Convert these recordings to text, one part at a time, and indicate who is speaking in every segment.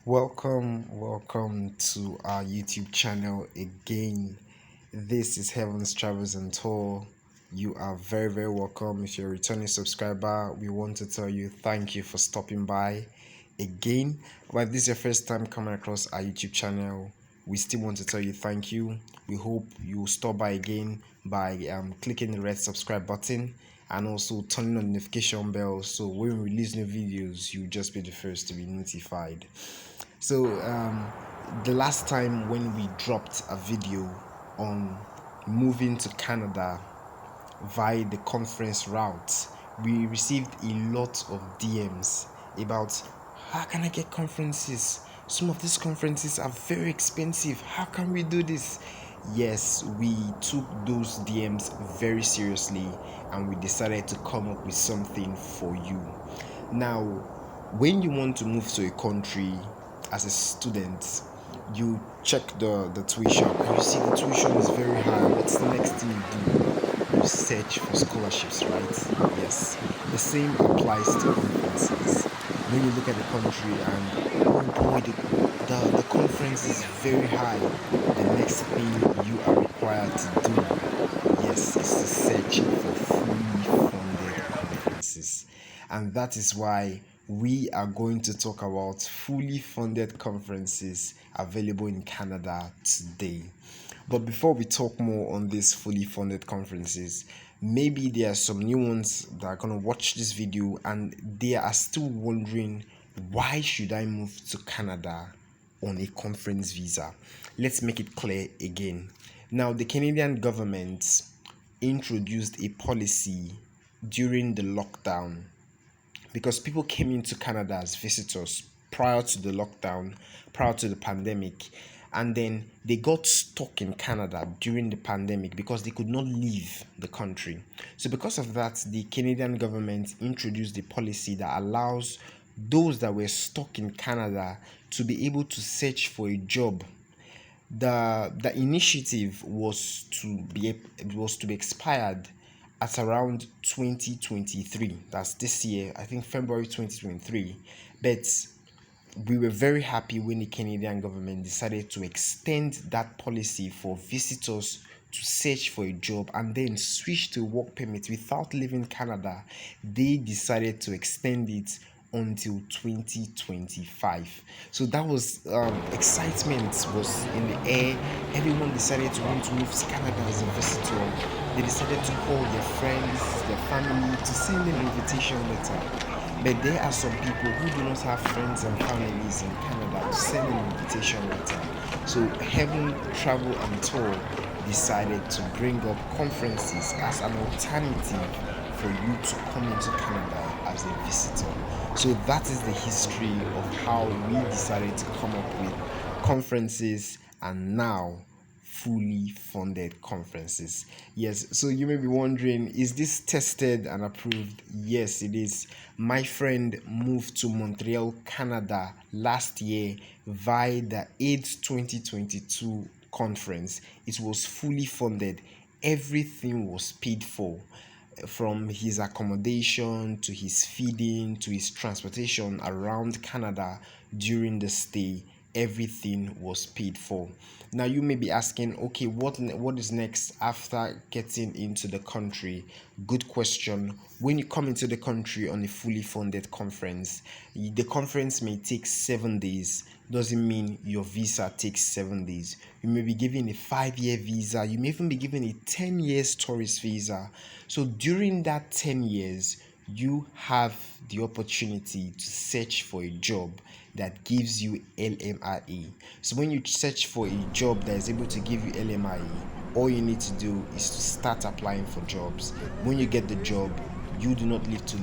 Speaker 1: Welcome to our YouTube channel again. This is Heaven's Travels and Tour. You are very welcome. If you're a returning subscriber, we want to tell you thank you for stopping by again. But if this is your first time coming across our YouTube channel, we still want to tell you thank you. We hope you stop by again by clicking the red subscribe button and also turning on the notification bell, so when we release new videos you'll just be the first to be notified. The last time when we dropped a video on moving to Canada via the conference route, we received a lot of DMs about how can I get conferences? Some of these conferences are very expensive. How can we do this? Yes, we took those DMs very seriously and we decided to come up with something for you. Now, when you want to move to a country as a student, you check the tuition and you see the tuition is very high. What's the next thing you do? You search for scholarships, right? Yes. The same applies to conferences. When you look at the country and oh boy, the conference is very high, the next thing you are required to do, yes, is to search for fully funded conferences. And that is why we are going to talk about fully funded conferences available in Canada today. But before we talk more on these fully funded conferences, maybe there are some new ones that are going to watch this video and they are still wondering, why should I move to Canada on a conference visa? Let's make it clear again. Now, the Canadian government introduced a policy during the lockdown because people came into Canada as visitors prior to the lockdown, prior to the pandemic, and then they got stuck in Canada during the pandemic because they could not leave the country. So, because of that, the Canadian government introduced a policy that allows those that were stuck in Canada to be able to search for a job. The initiative was to be expired at around 2023. That's this year, I think February 2023. But we were very happy when the Canadian government decided to extend that policy for visitors to search for a job and then switch to work permit without leaving Canada. They decided to extend it until 2025. So that was excitement was in the air. Everyone decided to want to move to Canada as a visitor. They decided to call their friends, their family, to send them an invitation letter. But there are some people who do not have friends and families in Canada to send an invitation letter. So Heaven Travel and Tour decided to bring up conferences as an alternative for you to come into Canada as a visitor. So that is the history of how we decided to come up with conferences and now fully funded conferences. Yes, so you may be wondering, is this tested and approved? Yes, it is. My friend moved to Montreal, Canada last year via the AIDS 2022 conference. It was fully funded, everything was paid for, from his accommodation to his feeding to his transportation around Canada during the stay. Everything was paid for. Now you may be asking, okay, what is next after getting into the country? Good question. When you come into the country on a fully funded conference, the conference may take 7 days. Doesn't mean your visa takes 7 days. You may be given a 5-year visa. You may even be given a 10 years tourist visa. So during that 10 years, you have the opportunity to search for a job that gives you LMIA. So when you search for a job that is able to give you LMIA, all you need to do is to start applying for jobs. When you get the job, you do not need to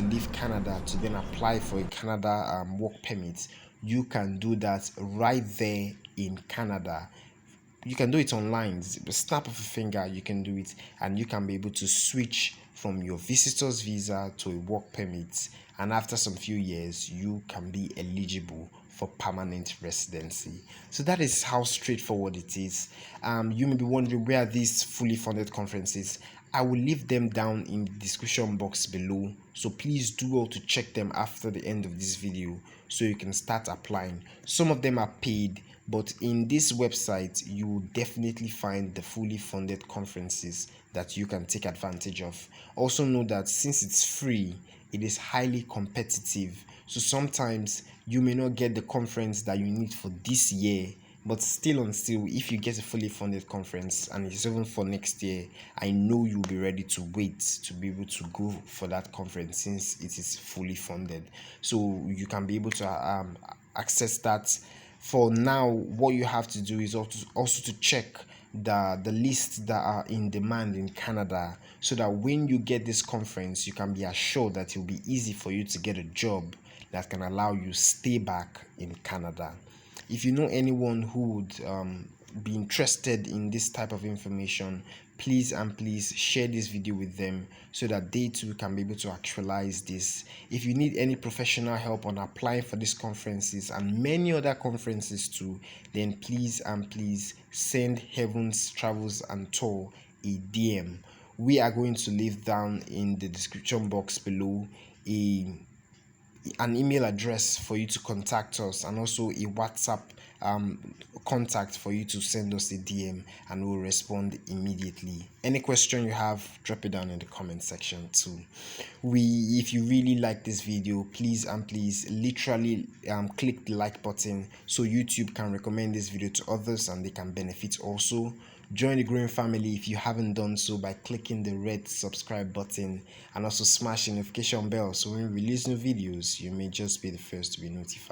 Speaker 1: leave Canada to then apply for a Canada work permit. You can do that right there in Canada. You can do it online. The snap of a finger, you can do it, and you can be able to switch from your visitor's visa to a work permit. And after some few years, you can be eligible for permanent residency. So that is how straightforward it is. You may be wondering, where are these fully funded conferences? I will leave them down in the description box below, so please do well to check them after the end of this video so you can start applying. Some of them are paid, but in this website you will definitely find the fully funded conferences that you can take advantage of. Also know that since it's free, it is highly competitive, so sometimes you may not get the conference that you need for this year, but still and still, if you get a fully funded conference and it's even for next year, I know you'll be ready to wait to be able to go for that conference since it is fully funded. So you can be able to access that. For now, what you have to do is also to check the lists that are in demand in Canada, so that when you get this conference, you can be assured that it will be easy for you to get a job that can allow you stay back in Canada. If you know anyone who would be interested in this type of information, please and please share this video with them so that they too can be able to actualize this. If you need any professional help on applying for these conferences and many other conferences too, then please and please send Heavens Travels and Tour a DM. We are going to leave down in the description box below an email address for you to contact us, and also a WhatsApp contact for you to send us a DM, and we'll respond immediately. Any question you have, drop it down in the comment section too. If you really like this video, please and please literally click the like button so YouTube can recommend this video to others and they can benefit also. Join the growing family if you haven't done so by clicking the red subscribe button, and also smash the notification bell so when we release new videos you may just be the first to be notified.